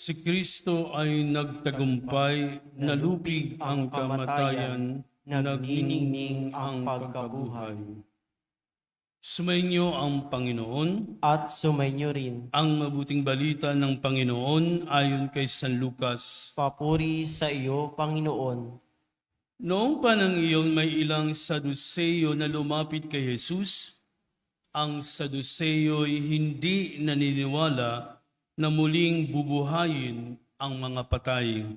Si Kristo ay nagtagumpay, nalupig ang kamatayan, nagniningning ang pagkabuhay. Sumainyo ang Panginoon. At sumainyo rin. Ang mabuting balita ng Panginoon ayon kay San Lucas. Papuri sa iyo, Panginoon. Noong panang iyon may ilang Saduseyo na lumapit kay Jesus. Ang Saduseyo'y hindi naniniwala na muling bubuhayin ang mga patay.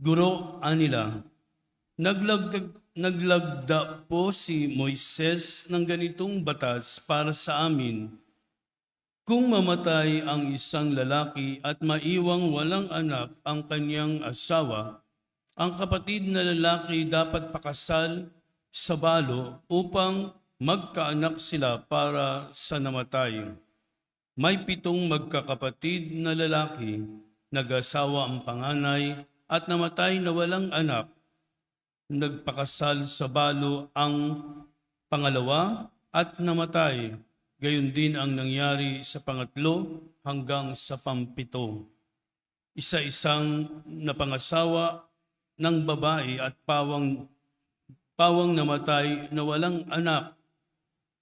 Guro, anila, naglagda po si Moises ng ganitong batas para sa amin. Kung mamatay ang isang lalaki at maiwang walang anak ang kanyang asawa, ang kapatid na lalaki dapat pakasal sa balo upang magkaanak sila para sa namatay. May 7 magkakapatid na lalaki, nag-asawa ang panganay at namatay na walang anak. Nagpakasal sa balo ang pangalawa at namatay. Gayon din ang nangyari sa pangatlo hanggang sa pampito. Isa-isang napangasawa ng babae at pawang namatay na walang anak.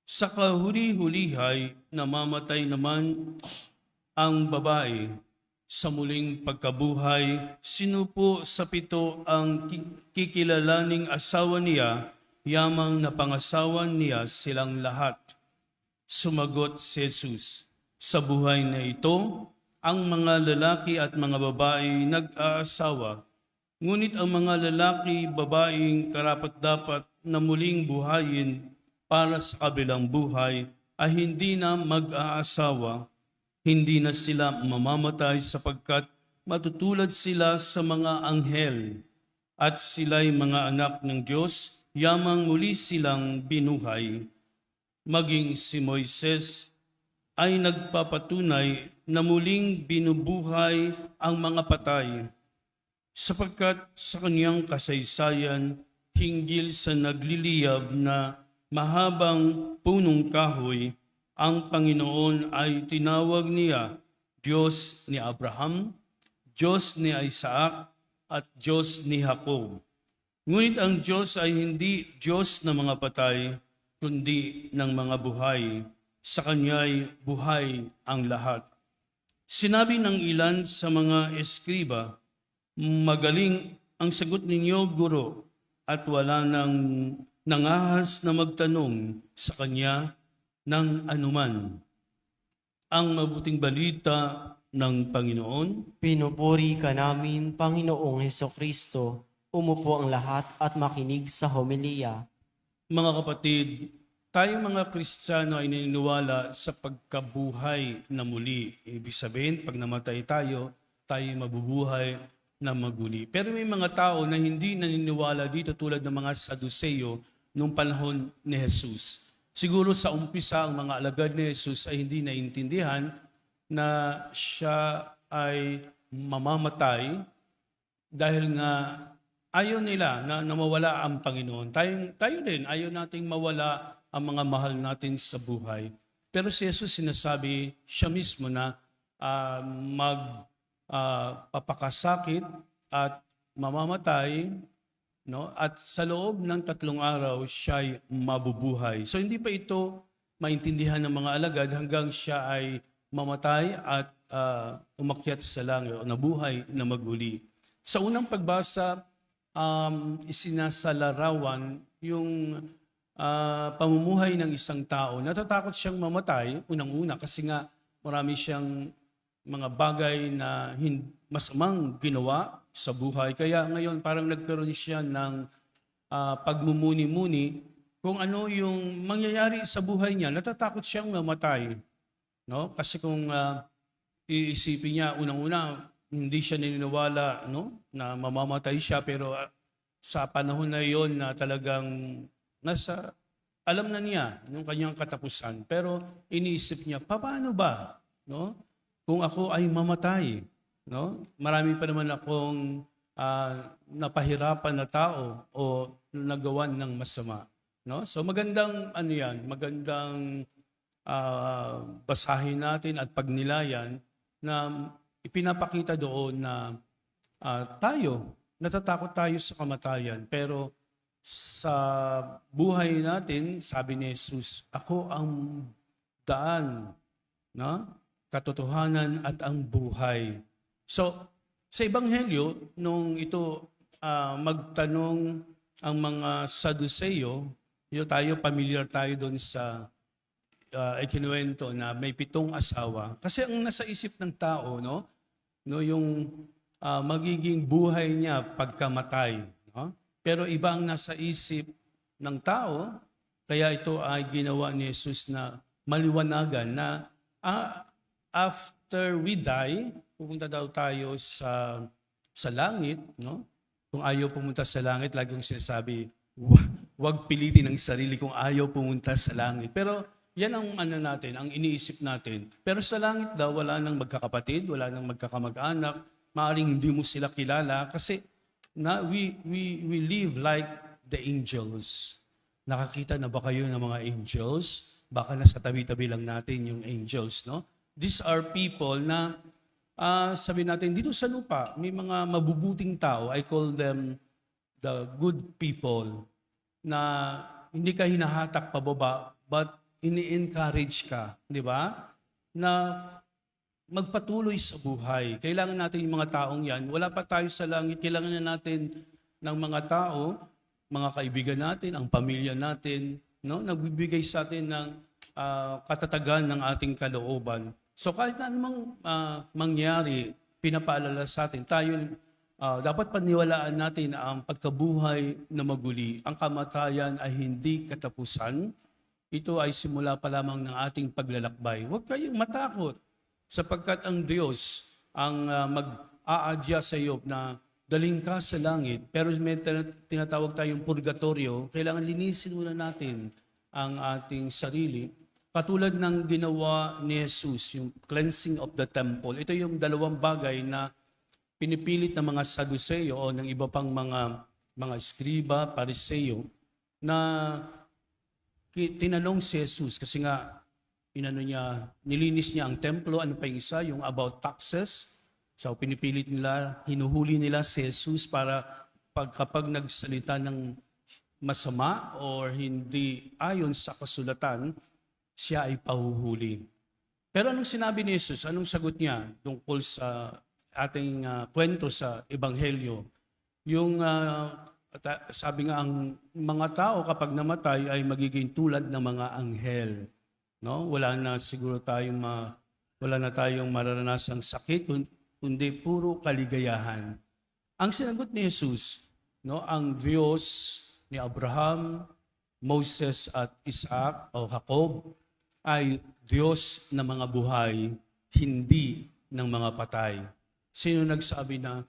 Sa kahuli-hulihay, namamatay naman ang babae. Sa muling pagkabuhay, sino po sa 7 ang kikilalaning asawa niya, yamang napangasawa niya silang lahat? Sumagot si Jesus, sa buhay na ito, ang mga lalaki at mga babae nag-aasawa, ngunit ang mga lalaki, babaeng karapat-dapat na muling buhayin para sa kabilang buhay ay hindi na mag-aasawa, hindi na sila mamamatay sapagkat matutulad sila sa mga anghel at sila'y mga anak ng Diyos, yamang muli silang binuhay. Maging si Moises ay nagpapatunay na muling binubuhay ang mga patay, sapagkat sa kanyang kasaysayan hinggil sa nagliliyab na mahabang punong kahoy, ang Panginoon ay tinawag niya Diyos ni Abraham, Diyos ni Isaac, at Diyos ni Jacob. Ngunit ang Diyos ay hindi Diyos ng mga patay, kundi ng mga buhay. Sa Kanya'y buhay ang lahat. Sinabi ng ilan sa mga eskriba, magaling ang sagot ninyo, Guro, at wala nang nangahas na magtanong sa kanya ng anuman. Ang mabuting balita ng Panginoon. Pinupuri ka namin, Panginoong Hesukristo. Umupo ang lahat at makinig sa homilya. Mga kapatid, tayong mga Kristiyano ay naniniwala sa pagkabuhay na muli. Ibig sabihin, pag namatay tayo, tayo mabubuhay na maguli. Pero may mga tao na hindi naniniwala dito tulad ng mga Saduseyo nung panahon ni Jesus. Siguro sa umpisa, ang mga alagad ni Jesus ay hindi naintindihan na siya ay mamamatay dahil nga ayaw nila na mawala ang Panginoon. Tayo din, ayaw nating mawala ang mga mahal natin sa buhay. Pero si Jesus sinasabi siya mismo na papakasakit at mamamatay, no? At sa loob ng 3 araw, siya'y mabubuhay. So hindi pa ito maintindihan ng mga alagad hanggang siya ay mamatay at umakyat sa langit o nabuhay na maguli. Sa unang pagbasa, isinasalarawan yung pamumuhay ng isang tao. Natatakot siyang mamatay, unang-una, kasi nga marami siyang mga bagay na masamang ginawa sa buhay. Kaya ngayon parang nagkaroon siya ng pagmumuni-muni kung ano yung mangyayari sa buhay niya. Natatakot siyang mamatay. No? Kasi kung iisipin niya, unang-una, hindi siya naniniwala, no? Na mamamatay siya, pero sa panahon na yon na talagang alam na niya yung kanyang katapusan. Pero iniisip niya, paano ba? No? Kung ako ay mamatay, no? Marami pa naman akong napahirapan na tao o nagawan ng masama, no? So magandang magandang basahin natin at pagnilayan na ipinapakita doon na natatakot tayo sa kamatayan, pero sa buhay natin, sabi ni Jesus, ako ang daan, no? Katotohanan at ang buhay. So, sa Ebanghelyo, nung ito magtanong ang mga Saduceo, familiar tayo doon sa ikinuwento na may 7 asawa. Kasi ang nasa isip ng tao, no yung magiging buhay niya pagkamatay. No? Pero iba ang nasa isip ng tao, kaya ito ay ginawa ni Jesus na maliwanagan na after we die, pupunta daw tayo sa langit. No? Kung ayaw pumunta sa langit, laging sinasabi, huwag pilitin ang sarili kung ayaw pumunta sa langit. Pero yan ang natin, ang iniisip natin. Pero sa langit daw, wala nang magkakapatid, wala nang magkakamag-anak, maaaring hindi mo sila kilala kasi we live like the angels. Nakakita na ba kayo ng mga angels? Baka nasa tabi-tabi lang natin yung angels, no? These are people na, sabi natin, dito sa lupa, may mga mabubuting tao, I call them the good people, na hindi ka hinahatak pababa, but ini-encourage ka, di ba? Na magpatuloy sa buhay. Kailangan natin yung mga taong yan. Wala pa tayo sa langit, kailangan na natin ng mga tao, mga kaibigan natin, ang pamilya natin, no? Nagbibigay sa atin ng katatagan ng ating kalooban. So kahit anumang mangyari, pinapaalala sa atin, tayo dapat paniwalaan natin na ang pagkabuhay na maguli, ang kamatayan ay hindi katapusan. Ito ay simula pa lamang ng ating paglalakbay. Huwag kayong matakot sapagkat ang Diyos ang mag-aadya sa iyo na daling ka sa langit. Pero may tinatawag tayong purgatorio, kailangan linisin muna natin ang ating sarili. Katulad ng ginawa ni Jesus, yung cleansing of the temple. Ito yung 2 bagay na pinipilit ng mga Saduceo o ng iba pang mga skriba, pariseo, na tinanong si Jesus kasi nga nilinis niya ang templo. Ano pa yung isa? Yung about taxes. So pinipilit nila, hinuhuli nila si Jesus para kapag nagsalita ng masama or hindi ayon sa kasulatan, siya ay pahuhuli. Pero anong sinabi ni Jesus? Anong sagot niya tungkol sa ating kwento sa Ebanghelyo? Yung sabi nga, ang mga tao kapag namatay ay magiging tulad ng mga anghel. No? Wala na tayong mararanasang sakit, kundi puro kaligayahan. Ang sinagot ni Jesus, no, ang Diyos ni Abraham, Moses at Isaac o Jacob ay Diyos ng mga buhay, hindi ng mga patay. Sino nagsabi na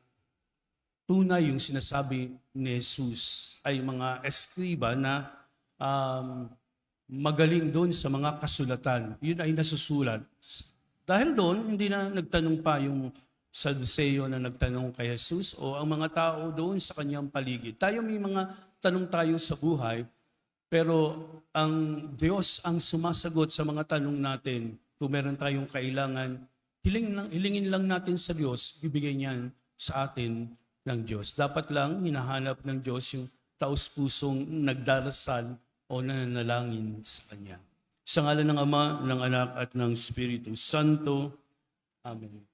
tunay yung sinasabi ni Jesus ay mga eskriba na magaling doon sa mga kasulatan. Yun ay nasusulat. Dahil doon, hindi na nagtanong pa yung Saduceo na nagtanong kay Jesus o ang mga tao doon sa kanyang paligid. Tayo may mga tanong tayo sa buhay, pero ang Diyos ang sumasagot sa mga tanong natin. Kung meron tayong kailangan, hilingin lang natin sa Diyos, bibigay niyan sa atin ng Diyos. Dapat lang hinahanap ng Diyos yung taus-pusong nagdarasal o nananalangin sa Kanya. Sa ngalan ng Ama, ng Anak at ng Espiritu Santo. Amen.